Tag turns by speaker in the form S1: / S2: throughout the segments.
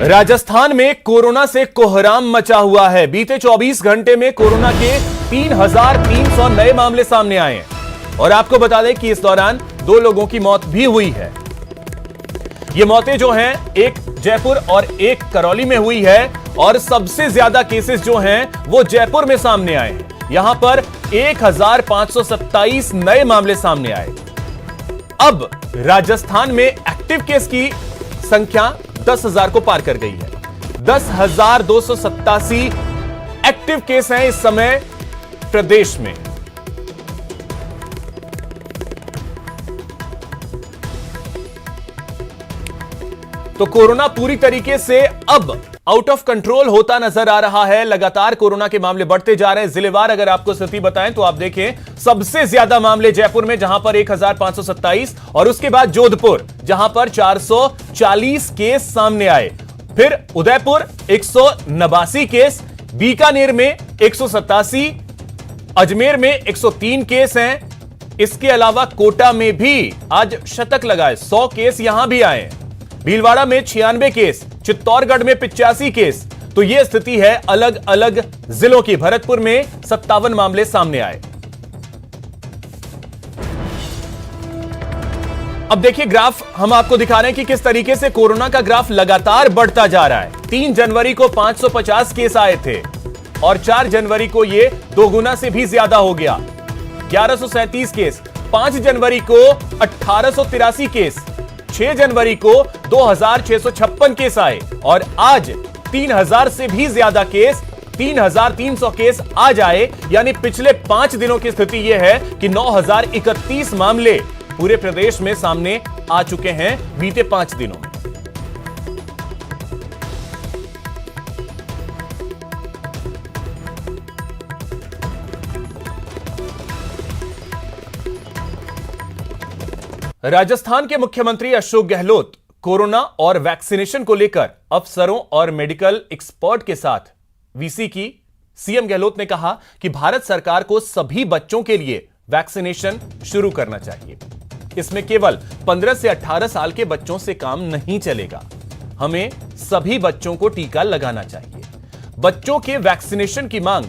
S1: राजस्थान में कोरोना से कोहराम मचा हुआ है। बीते 24 घंटे में कोरोना के 3,300 नए मामले सामने आए हैं और आपको बता दें कि इस दौरान 2 लोगों की मौत भी हुई है। ये मौतें जो हैं एक जयपुर और एक करौली में हुई है और सबसे ज्यादा केसेस जो हैं वो जयपुर में सामने आए हैं। यहां पर 1,527 नए मामले सामने आए। अब राजस्थान में एक्टिव केस की संख्या 10,000 को पार कर गई है। 10,287 एक्टिव केस हैं इस समय प्रदेश में। तो कोरोना पूरी तरीके से अब आउट ऑफ कंट्रोल होता नजर आ रहा है। लगातार कोरोना के मामले बढ़ते जा रहे हैं। जिलेवार अगर आपको स्थिति बताएं तो आप देखें सबसे ज्यादा मामले जयपुर में जहां पर 1,527 और उसके बाद जोधपुर जहां पर 440 केस सामने आए। फिर उदयपुर 189 केस, बीकानेर में 187, अजमेर में 103 केस हैं। इसके अलावा कोटा में भी आज शतक लगाए 100 केस यहां भी आए। भीलवाड़ा में 96 केस, चित्तौड़गढ़ में 85 केस। तो यह स्थिति है अलग अलग जिलों की। भरतपुर में 57 मामले सामने आए। अब देखिए ग्राफ हम आपको दिखा रहे हैं कि किस तरीके से कोरोना का ग्राफ लगातार बढ़ता जा रहा है। 3 जनवरी को 550 केस आए थे और 4 जनवरी को यह 2 गुना से भी ज्यादा हो गया, 1137 केस। 5 जनवरी को 1883 केस, 6 जनवरी को 2,656 केस आए और आज 3,000 से भी ज्यादा केस, 3,300 केस आज आए। यानी पिछले 5 दिनों की स्थिति यह है कि 9,031 मामले पूरे प्रदेश में सामने आ चुके हैं बीते 5 दिनों में। राजस्थान के मुख्यमंत्री अशोक गहलोत कोरोना और वैक्सीनेशन को लेकर अफसरों और मेडिकल एक्सपर्ट के साथ वीसी की। सीएम गहलोत ने कहा कि भारत सरकार को सभी बच्चों के लिए वैक्सीनेशन शुरू करना चाहिए। इसमें केवल 15 से 18 साल के बच्चों से काम नहीं चलेगा। हमें सभी बच्चों को टीका लगाना चाहिए। बच्चों के वैक्सीनेशन की मांग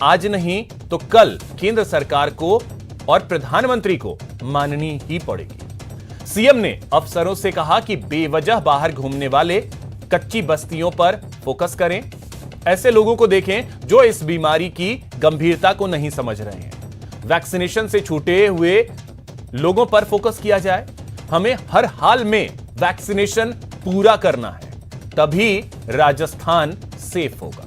S1: आज नहीं तो कल केंद्र सरकार को और प्रधानमंत्री को माननी ही पड़ेगी। सीएम ने अफसरों से कहा कि बेवजह बाहर घूमने वाले कच्ची बस्तियों पर फोकस करें। ऐसे लोगों को देखें जो इस बीमारी की गंभीरता को नहीं समझ रहे हैं। वैक्सीनेशन से छूटे हुए लोगों पर फोकस किया जाए। हमें हर हाल में वैक्सीनेशन पूरा करना है, तभी राजस्थान सेफ होगा।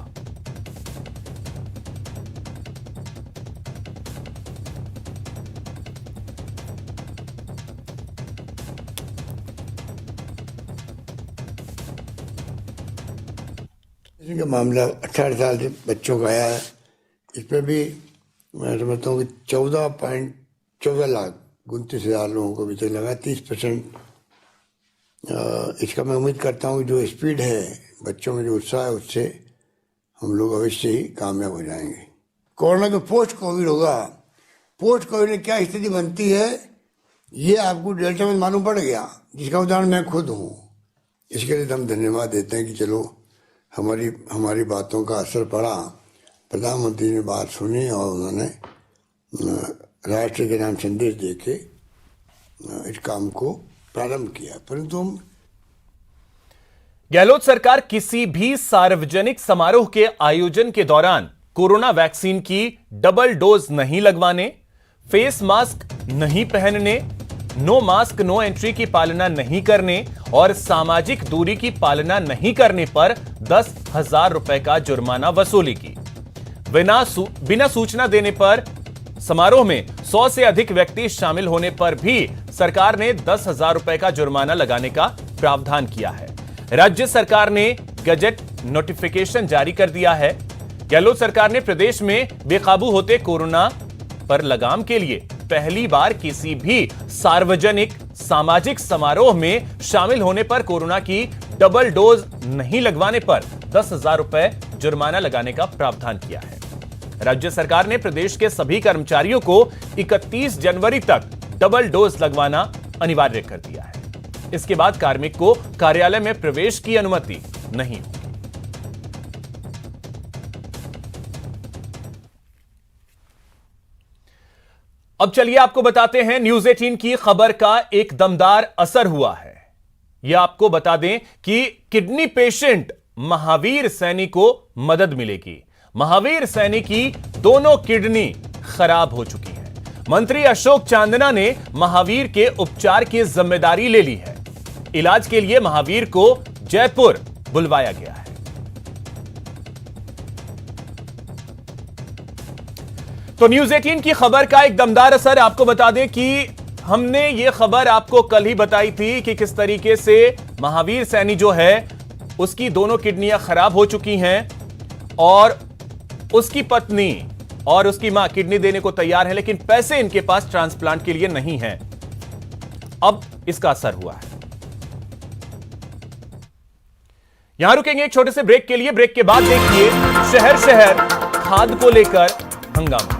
S2: का मामला 18 साल से बच्चों का आया है। इस पर भी मैं समझता हूँ कि 14,29,29,000 लोगों को अभी तक लगा। 30% इसका मैं उम्मीद करता हूँ जो स्पीड है, बच्चों में जो उत्साह है, उससे हम लोग अवश्य ही कामयाब हो जाएंगे। कोरोना के पोस्ट कोविड होगा। पोस्ट कोविड में क्या स्थिति बनती है ये आपको डेल्टा में मालूम पड़ गया, जिसका उदाहरण मैं खुद हूँ। इसके लिए हम धन्यवाद देते हैं कि चलो हमारी बातों का असर पड़ा। प्रधानमंत्री ने बात सुनी और उन्होंने राष्ट्र के नाम संदेश देके इस काम को प्रारंभ किया। परंतु
S1: गहलोत सरकार किसी भी सार्वजनिक समारोह के आयोजन के दौरान कोरोना वैक्सीन की डबल डोज नहीं लगवाने, फेस मास्क नहीं पहनने, नो मास्क नो एंट्री की पालना नहीं करने और सामाजिक दूरी की पालना नहीं करने पर 10,000 रुपए का जुर्माना वसूली की। बिना सूचना देने पर समारोह में 100 से अधिक व्यक्ति शामिल होने पर भी सरकार ने 10,000 रुपए का जुर्माना लगाने का प्रावधान किया है। राज्य सरकार ने गजट नोटिफिकेशन जारी कर दिया है। गहलोत सरकार ने प्रदेश में बेकाबू होते कोरोना पर लगाम के लिए पहली बार किसी भी सार्वजनिक सामाजिक समारोह में शामिल होने पर कोरोना की डबल डोज नहीं लगवाने पर 10,000 रुपए जुर्माना लगाने का प्रावधान किया है। राज्य सरकार ने प्रदेश के सभी कर्मचारियों को 31 जनवरी तक डबल डोज लगवाना अनिवार्य कर दिया है। इसके बाद कार्मिक को कार्यालय में प्रवेश की अनुमति नहीं होगी। अब चलिए आपको बताते हैं न्यूज 18 की खबर का एक दमदार असर हुआ है। यह आपको बता दें कि किडनी पेशेंट महावीर सैनी को मदद मिलेगी। महावीर सैनी की दोनों किडनी खराब हो चुकी हैं। मंत्री अशोक चांदना ने महावीर के उपचार की जिम्मेदारी ले ली है। इलाज के लिए महावीर को जयपुर बुलवाया गया है। तो न्यूज 18 की खबर का एक दमदार असर। आपको बता दें कि हमने यह खबर आपको कल ही बताई थी कि किस तरीके से महावीर सैनी जो है उसकी दोनों किडनियां खराब हो चुकी हैं और उसकी पत्नी और उसकी मां किडनी देने को तैयार है, लेकिन पैसे इनके पास ट्रांसप्लांट के लिए नहीं हैं। अब इसका असर हुआ है। यहां रुकेंगे एक छोटे से ब्रेक के लिए। ब्रेक के बाद देखिए शहर शहर खाद को लेकर हंगामा।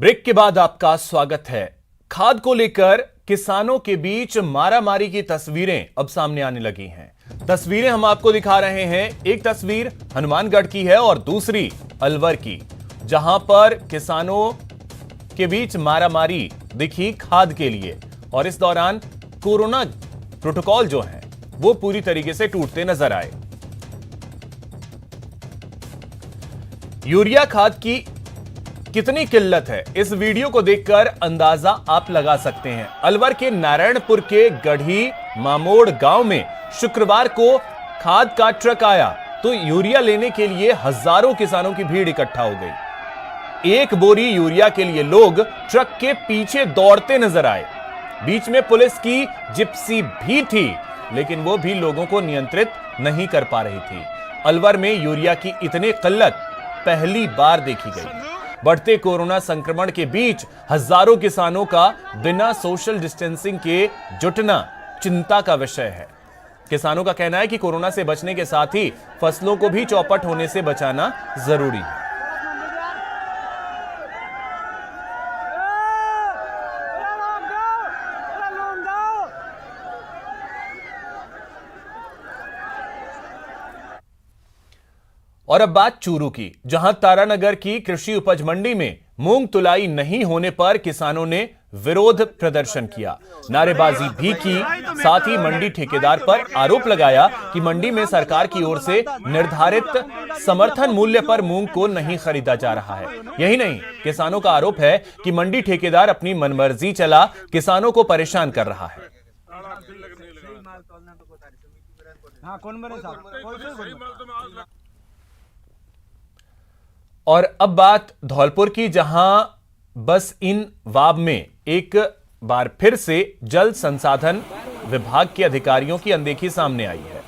S1: ब्रेक के बाद आपका स्वागत है। खाद को लेकर किसानों के बीच मारामारी की तस्वीरें अब सामने आने लगी हैं। तस्वीरें हम आपको दिखा रहे हैं। एक तस्वीर हनुमानगढ़ की है और दूसरी अलवर की, जहां पर किसानों के बीच मारामारी दिखी खाद के लिए। और इस दौरान कोरोना प्रोटोकॉल जो है वो पूरी तरीके से टूटते नजर आए। यूरिया खाद की कितनी किल्लत है, इस वीडियो को देखकर अंदाजा आप लगा सकते हैं। अलवर के नारायणपुर के गढ़ी मामोड़ गांव में शुक्रवार को खाद का ट्रक आया तो यूरिया लेने के लिए हजारों किसानों की भीड़ इकट्ठा हो गई। एक बोरी यूरिया के लिए लोग ट्रक के पीछे दौड़ते नजर आए। बीच में पुलिस की जिप्सी भी थी, लेकिन वो भी लोगों को नियंत्रित नहीं कर पा रही थी। अलवर में यूरिया की इतनी किल्लत पहली बार देखी गई। बढ़ते कोरोना संक्रमण के बीच हजारों किसानों का बिना सोशल डिस्टेंसिंग के जुटना चिंता का विषय है। किसानों का कहना है कि कोरोना से बचने के साथ ही फसलों को भी चौपट होने से बचाना जरूरी है। और अब बात चूरू की, जहां तारानगर की कृषि उपज मंडी में मूंग तुलाई नहीं होने पर किसानों ने विरोध प्रदर्शन किया, नारेबाजी भी की। साथ ही मंडी ठेकेदार पर आरोप लगाया कि मंडी में सरकार की ओर से निर्धारित समर्थन मूल्य पर मूंग को नहीं खरीदा जा रहा है। यही नहीं, किसानों का आरोप है कि मंडी ठेकेदार अपनी मनमर्जी चला किसानों को परेशान कर रहा है। और अब बात धौलपुर की, जहां बस इन वाब में एक बार फिर से जल संसाधन विभाग के अधिकारियों की अनदेखी सामने आई है।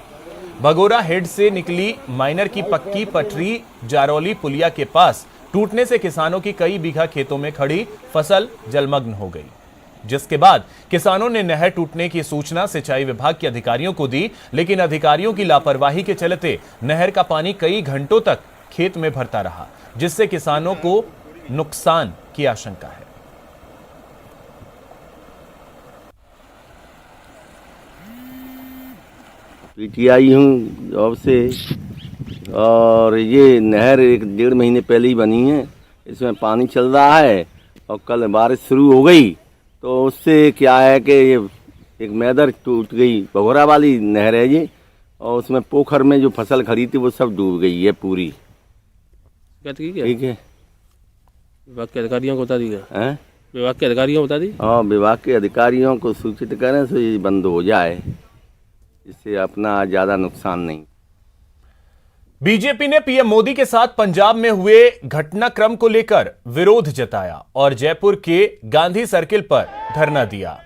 S1: भगोरा हेड से निकली माइनर की पक्की पटरी जारौली पुलिया के पास टूटने से किसानों की कई बीघा खेतों में खड़ी फसल जलमग्न हो गई, जिसके बाद किसानों ने नहर टूटने की सूचना सिंचाई विभाग के अधिकारियों को दी, लेकिन अधिकारियों की लापरवाही के चलते नहर का पानी कई घंटों तक खेत में भरता रहा, जिससे किसानों को नुकसान की आशंका है।
S3: पीटीआई हूँ जॉब से, और ये नहर 1-1.5 महीने पहले ही बनी है। इसमें पानी चल रहा है और कल बारिश शुरू हो गई तो उससे क्या है कि ये एक मैदर टूट गई। भगोरा वाली नहर है ये, और उसमें पोखर में जो फसल खड़ी थी वो सब डूब गई है पूरी।
S4: ठीक है, विभाग के अधिकारियों को बता दी
S3: है,
S4: विभाग के अधिकारियों को बता दी।
S3: हाँ, विभाग के अधिकारियों को सूचित करें तो ये बंद हो जाए, इससे अपना ज्यादा नुकसान नहीं।
S1: बीजेपी ने पीएम मोदी के साथ पंजाब में हुए घटनाक्रम को लेकर विरोध जताया और जयपुर के गांधी सर्किल पर धरना दिया।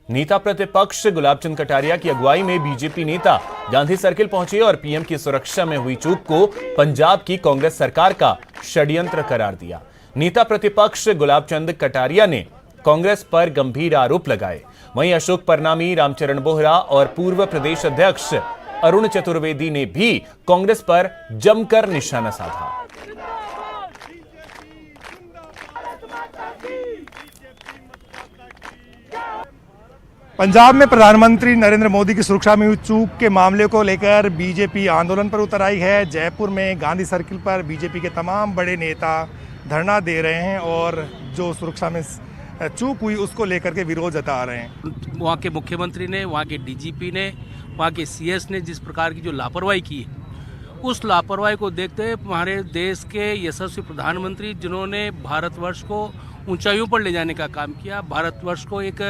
S1: नेता प्रतिपक्ष गुलाबचंद कटारिया की अगुवाई में बीजेपी नेता गांधी सर्किल पहुंचे और पीएम की सुरक्षा में हुई चूक को पंजाब की कांग्रेस सरकार का षड्यंत्र करार दिया। नेता प्रतिपक्ष गुलाबचंद कटारिया ने कांग्रेस पर गंभीर आरोप लगाए। वहीं अशोक परनामी, रामचरण बोहरा और पूर्व प्रदेश अध्यक्ष अरुण चतुर्वेदी ने भी कांग्रेस पर जमकर निशाना साधा।
S5: पंजाब में प्रधानमंत्री नरेंद्र मोदी की सुरक्षा में हुई चूक के मामले को लेकर बीजेपी आंदोलन पर उतर आई है। जयपुर में गांधी सर्किल पर बीजेपी के तमाम बड़े नेता धरना दे रहे हैं और जो सुरक्षा में चूक हुई उसको लेकर के विरोध जता रहे हैं।
S4: वहाँ के मुख्यमंत्री ने, वहाँ के डीजीपी ने, वहाँ के सीएस ने जिस प्रकार की जो लापरवाही की है, उस लापरवाही को देखते हुए हमारे देश के यशस्वी प्रधानमंत्री जिन्होंने भारतवर्ष को ऊंचाइयों पर ले जाने का काम किया, भारतवर्ष को एक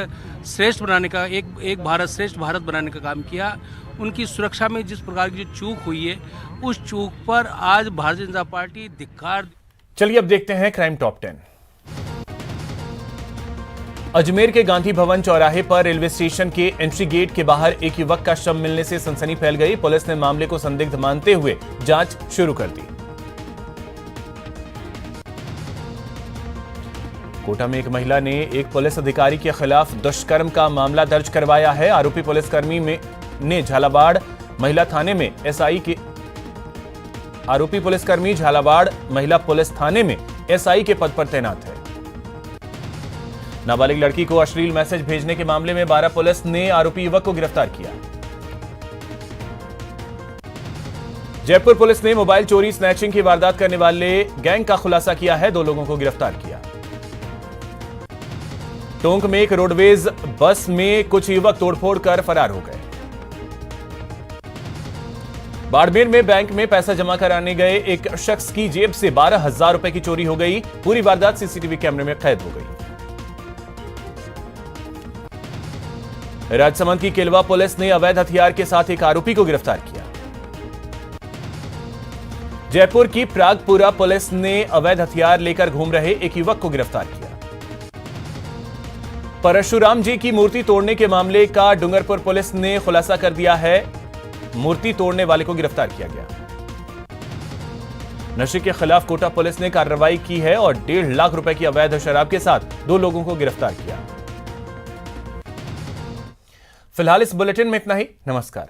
S4: श्रेष्ठ बनाने का, एक भारत श्रेष्ठ भारत बनाने का काम किया, उनकी सुरक्षा में जिस प्रकार की जो चूक हुई है, उस चूक पर आज भारतीय जनता पार्टी धिक्कार।
S1: चलिए अब देखते हैं क्राइम टॉप 10। अजमेर के गांधी भवन चौराहे पर रेलवे स्टेशन के एंट्री गेट के बाहर एक युवक का शव मिलने से सनसनी फैल गई। पुलिस ने मामले को संदिग्ध मानते हुए जांच शुरू कर दी। कोटा में एक महिला ने एक पुलिस अधिकारी के खिलाफ दुष्कर्म का मामला दर्ज करवाया है। आरोपी पुलिसकर्मी ने झालावाड़ महिला थाने में एसआई के आरोपी पुलिसकर्मी झालावाड़ महिला पुलिस थाने में एसआई के पद पर तैनात है। नाबालिग लड़की को अश्लील मैसेज भेजने के मामले में बारा पुलिस ने आरोपी युवक को गिरफ्तार किया। जयपुर पुलिस ने मोबाइल चोरी स्नैचिंग की वारदात करने वाले गैंग का खुलासा किया है। 2 लोगों को गिरफ्तार किया। टोंक में एक रोडवेज बस में कुछ युवक तोड़फोड़ कर फरार हो गए। बाड़मेर में बैंक में पैसा जमा कराने गए एक शख्स की जेब से 12,000 रुपए की चोरी हो गई। पूरी वारदात सीसीटीवी कैमरे में कैद हो गई। राजसमंद की केलवा पुलिस ने अवैध हथियार के साथ एक आरोपी को गिरफ्तार किया। जयपुर की प्रागपुरा पुलिस ने अवैध हथियार लेकर घूम रहे एक युवक को गिरफ्तार किया। परशुराम जी की मूर्ति तोड़ने के मामले का डूंगरपुर पुलिस ने खुलासा कर दिया है। मूर्ति तोड़ने वाले को गिरफ्तार किया गया। नशे के खिलाफ कोटा पुलिस ने कार्रवाई की है और 1.5 लाख रुपए की अवैध शराब के साथ 2 लोगों को गिरफ्तार किया। फिलहाल इस बुलेटिन में इतना ही। नमस्कार।